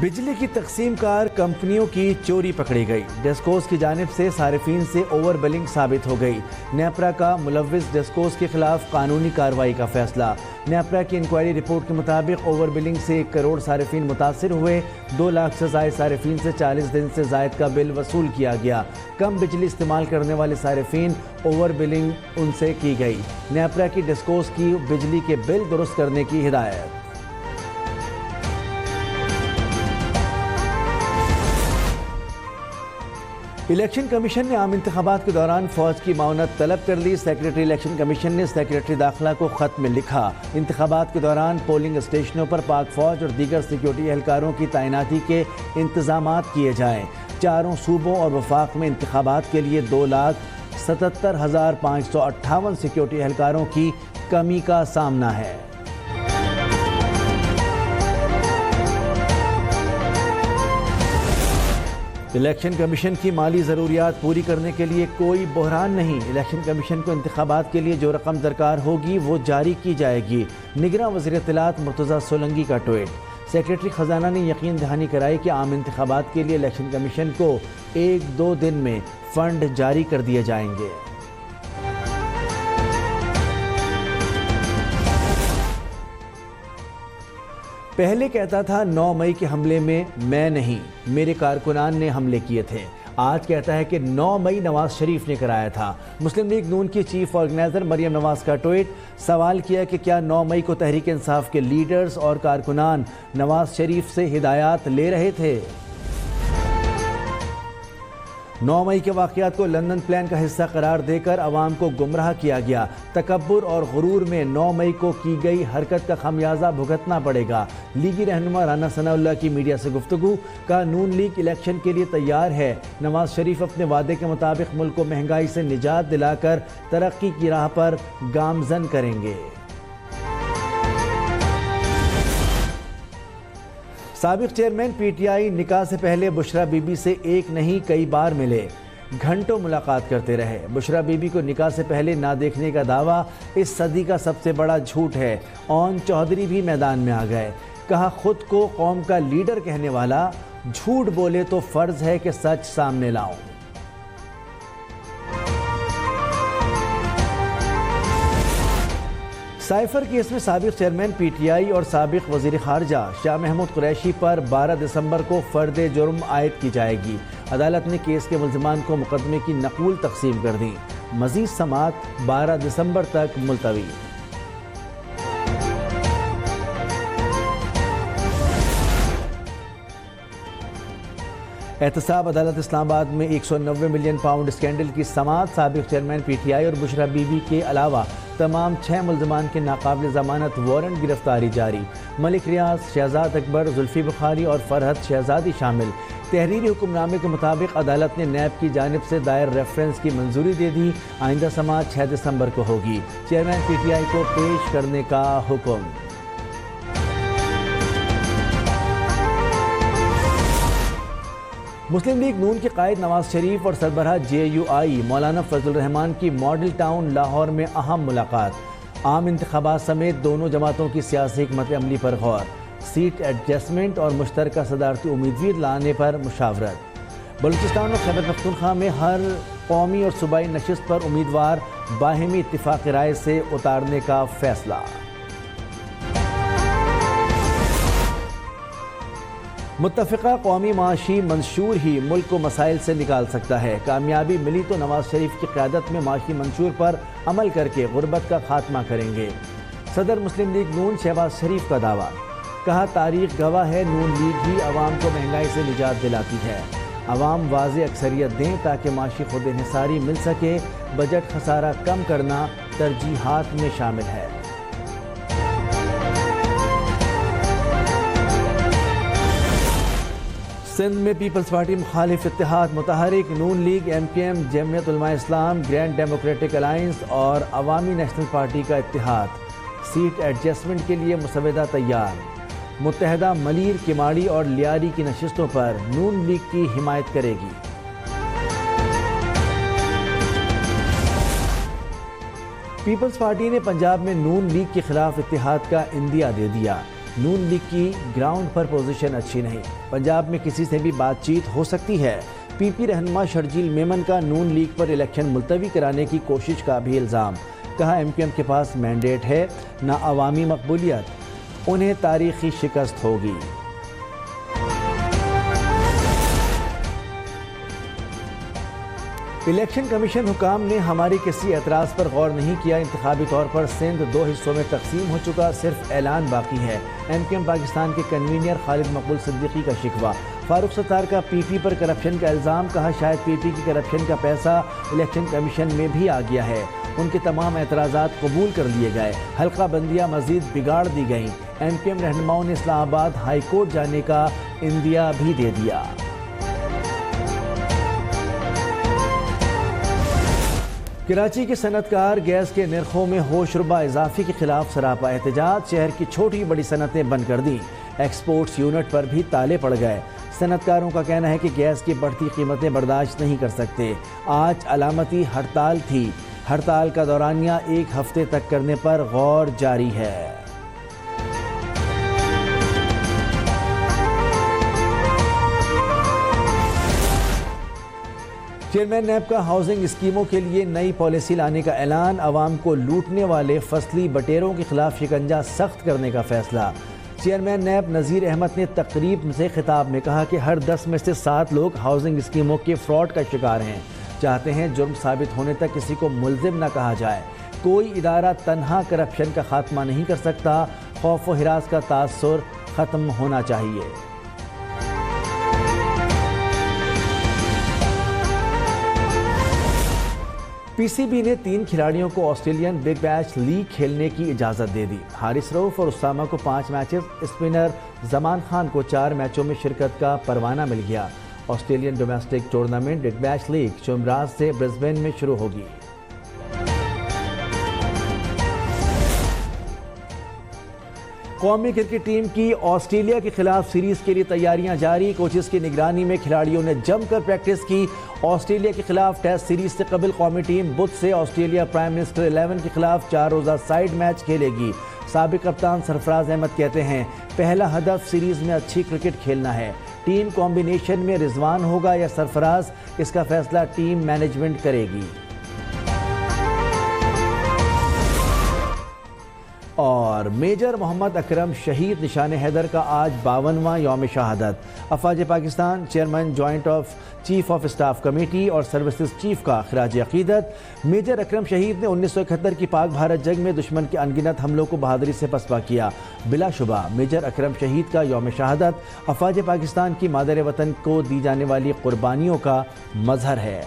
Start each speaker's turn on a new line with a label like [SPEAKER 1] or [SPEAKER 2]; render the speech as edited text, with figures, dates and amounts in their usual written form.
[SPEAKER 1] بجلی کی تقسیم کار کمپنیوں کی چوری پکڑی گئی۔ ڈیسکوز کی جانب سے صارفین سے اوور بلنگ ثابت ہو گئی۔ نیپرا کا ملوث ڈیسکوز کے خلاف قانونی کارروائی کا فیصلہ۔ نیپرا کی انکوائری رپورٹ کے مطابق اوور بلنگ سے 1 کروڑ صارفین متاثر ہوئے۔ 2 لاکھ سے زائد صارفین سے 40 دن سے زائد کا بل وصول کیا گیا۔ کم بجلی استعمال کرنے والے صارفین اوور بلنگ ان سے کی گئی۔ نیپرا کی ڈیسکوز کی بجلی کے بل درست کرنے کی ہدایت۔ الیکشن کمیشن نے عام انتخابات کے دوران فوج کی معاونت طلب کر لی۔ سیکریٹری الیکشن کمیشن نے سیکریٹری داخلہ کو خط میں لکھا، انتخابات کے دوران پولنگ اسٹیشنوں پر پاک فوج اور دیگر سیکیورٹی اہلکاروں کی تعیناتی کے انتظامات کیے جائیں۔ 4 صوبوں اور وفاق میں انتخابات کے لیے 2,77,558 سیکیورٹی اہلکاروں کی کمی کا سامنا ہے۔ الیکشن کمیشن کی مالی ضروریات پوری کرنے کے لیے کوئی بحران نہیں۔ الیکشن کمیشن کو انتخابات کے لیے جو رقم درکار ہوگی وہ جاری کی جائے گی۔ نگراں وزیر اطلاعات مرتضیٰ سولنگی کا ٹویٹ۔ سیکریٹری خزانہ نے یقین دہانی کرائی کہ عام انتخابات کے لیے الیکشن کمیشن کو 1-2 دن میں فنڈ جاری کر دیے جائیں گے۔ پہلے کہتا تھا 9 مئی کے حملے میں میں نہیں، میرے کارکنان نے حملے کیے تھے۔ آج کہتا ہے کہ 9 مئی نواز شریف نے کرایا تھا۔ مسلم لیگ نون کی چیف آرگنائزر مریم نواز کا ٹویٹ۔ سوال کیا کہ کیا 9 مئی کو تحریک انصاف کے لیڈرز اور کارکنان نواز شریف سے ہدایات لے رہے تھے؟ 9 مئی کے واقعات کو لندن پلان کا حصہ قرار دے کر عوام کو گمراہ کیا گیا۔ تکبر اور غرور میں 9 مئی کو کی گئی حرکت کا خمیازہ بھگتنا پڑے گا۔ لیگی رہنما رانا ثناء اللہ کی میڈیا سے گفتگو۔ کا نون لیگ الیکشن کے لیے تیار ہے۔ نواز شریف اپنے وعدے کے مطابق ملک کو مہنگائی سے نجات دلا کر ترقی کی راہ پر گامزن کریں گے۔ سابق چیئرمین پی ٹی آئی نکاح سے پہلے بشرا بی بی سے ایک نہیں کئی بار ملے، گھنٹوں ملاقات کرتے رہے۔ بشرا بی بی کو نکاح سے پہلے نہ دیکھنے کا دعویٰ اس صدی کا سب سے بڑا جھوٹ ہے۔ اون چودھری بھی میدان میں آ گئے۔ کہا خود کو قوم کا لیڈر کہنے والا جھوٹ بولے تو فرض ہے کہ سچ سامنے لاؤں۔ سائفر کیس میں سابق چیئرمین پی ٹی آئی اور سابق وزیر خارجہ شاہ محمود قریشی پر 12 دسمبر کو فرد جرم عائد کی جائے گی۔ عدالت نے کیس کے ملزمان کو مقدمے کی نقول تقسیم کر دی۔ مزید سماعت 12 دسمبر تک ملتوی۔ احتساب عدالت اسلام آباد میں 190 ملین پاؤنڈ اسکینڈل کی سماعت۔ سابق چیئرمین پی ٹی آئی اور بشرا بی بی کے علاوہ تمام 6 ملزمان کے ناقابل ضمانت وارنٹ گرفتاری جاری۔ ملک ریاض، شہزاد اکبر، زلفی بخاری اور فرحت شہزادی شامل۔ تحریری حکم نامے کے مطابق عدالت نے نیب کی جانب سے دائر ریفرنس کی منظوری دے دی۔ آئندہ سماعت 6 دسمبر کو ہوگی۔ چیئرمین پی ٹی آئی کو پیش کرنے کا حکم۔ مسلم لیگ نون کے قائد نواز شریف اور سربراہ جے یو آئی مولانا فضل الرحمان کی ماڈل ٹاؤن لاہور میں اہم ملاقات۔ عام انتخابات سمیت دونوں جماعتوں کی سیاسی حکمت عملی پر غور۔ سیٹ ایڈجسٹمنٹ اور مشترکہ صدارتی امیدوار لانے پر مشاورت۔ بلوچستان اور خیبر پختونخوا میں ہر قومی اور صوبائی نشست پر امیدوار باہمی اتفاق رائے سے اتارنے کا فیصلہ۔ متفقہ قومی معاشی منشور ہی ملک کو مسائل سے نکال سکتا ہے۔ کامیابی ملی تو نواز شریف کی قیادت میں معاشی منشور پر عمل کر کے غربت کا خاتمہ کریں گے۔ صدر مسلم لیگ نون شہباز شریف کا دعویٰ۔ کہا تاریخ گواہ ہے نون لیگ ہی عوام کو مہنگائی سے نجات دلاتی ہے۔ عوام واضح اکثریت دیں تاکہ معاشی خود انحصاری مل سکے۔ بجٹ خسارہ کم کرنا ترجیحات میں شامل ہے۔ سندھ میں پیپلز پارٹی مخالف اتحاد متحرک، نون لیگ، ایم کیو ایم، جمعیت Ulema Islam, grand democratic alliance اور عوامی نیشنل پارٹی کا اتحاد۔ سیٹ ایڈجسٹمنٹ کے لیے مسودہ تیار۔ متحدہ ملیر، کماڑی اور لیاری کی نشستوں پر نون لیگ کی حمایت کرے گی۔ پیپلز پارٹی نے پنجاب میں نون لیگ کے خلاف اتحاد کا عندیہ دے دیا۔ نون لیگ کی گراؤنڈ پر پوزیشن اچھی نہیں، پنجاب میں کسی سے بھی بات چیت ہو سکتی ہے۔ پی پی رہنما شرجیل میمن کا نون لیگ پر الیکشن ملتوی کرانے کی کوشش کا بھی الزام، کہا ایم کیو ایم کے پاس مینڈیٹ ہے نہ عوامی مقبولیت، انہیں تاریخی شکست ہوگی۔ الیکشن کمیشن حکام نے ہماری کسی اعتراض پر غور نہیں کیا، انتخابی طور پر سندھ 2 حصوں میں تقسیم ہو چکا، صرف اعلان باقی ہے۔ ایم کیو ایم پاکستان کے کنوینر خالد مقبول صدیقی کا شکوہ، فاروق ستار کا پی پی پر کرپشن کا الزام، کہا شاید پی پی کی کرپشن کا پیسہ الیکشن کمیشن میں بھی آ گیا ہے، ان کے تمام اعتراضات قبول کر لیے گئے، حلقہ بندیاں مزید بگاڑ دی گئیں۔ ایم کیو ایم رہنماؤں نے اسلام آباد ہائی کورٹ جانے کا عندیہ بھی دے دیا۔ کراچی کے صنعت کار گیس کے نرخوں میں ہوش ربا اضافے کے خلاف سراپا احتجاج، شہر کی چھوٹی بڑی صنعتیں بند کر دیں، ایکسپورٹس یونٹ پر بھی تالے پڑ گئے۔ صنعت کاروں کا کہنا ہے کہ گیس کی بڑھتی قیمتیں برداشت نہیں کر سکتے۔ آج علامتی ہڑتال تھی، ہڑتال کا دورانیہ 1 ہفتے تک کرنے پر غور جاری ہے۔ چیئرمین نیب کا ہاؤسنگ اسکیموں کے لیے نئی پالیسی لانے کا اعلان، عوام کو لوٹنے والے فصلی بٹیروں کے خلاف شکنجہ سخت کرنے کا فیصلہ۔ چیئرمین نیب نذیر احمد نے تقریب سے خطاب میں کہا کہ ہر 10 میں سے 7 لوگ ہاؤسنگ اسکیموں کے فراڈ کا شکار ہیں، چاہتے ہیں جرم ثابت ہونے تک کسی کو ملزم نہ کہا جائے۔ کوئی ادارہ تنہا کرپشن کا خاتمہ نہیں کر سکتا، خوف و ہراس کا تاثر ختم ہونا چاہیے۔ پی سی بی نے 3 کھلاڑیوں کو آسٹریلین بگ بیش لیگ کھیلنے کی اجازت دے دی، حارث رؤف اور اسامہ کو 5 میچز، اسپنر زمان خان کو 4 میچوں میں شرکت کا پروانہ مل گیا۔ Australian domestic tournament Big Bash League جمعرات سے برسبین میں شروع ہوگی۔ قومی کرکٹ ٹیم کی آسٹریلیا کے خلاف سیریز کے لیے تیاریاں جاری، کوچز کی نگرانی میں کھلاڑیوں نے جم کر پریکٹس کی۔ آسٹریلیا کے خلاف ٹیسٹ سیریز سے قبل قومی ٹیم بدھ سے آسٹریلیا پرائم منسٹر 11 کے خلاف 4 روزہ سائیڈ میچ کھیلے گی۔ سابق کپتان سرفراز احمد کہتے ہیں پہلا ہدف سیریز میں اچھی کرکٹ کھیلنا ہے، ٹیم کمبینیشن میں رضوان ہوگا یا سرفراز، اس کا فیصلہ ٹیم مینجمنٹ کرے گی۔ اور میجر محمد اکرم شہید نشان حیدر کا آج 52واں یوم شہادت، افواج Pakistan chairman joint chief of staff committee اور سروسز چیف کا خراج عقیدت۔ میجر اکرم شہید نے 1971 کی پاک بھارت جنگ میں دشمن کے انگنت حملوں کو بہادری سے پسپا کیا۔ بلا شبہ میجر اکرم شہید کا یوم شہادت افواج پاکستان کی مادر وطن کو دی جانے والی قربانیوں کا مظہر ہے۔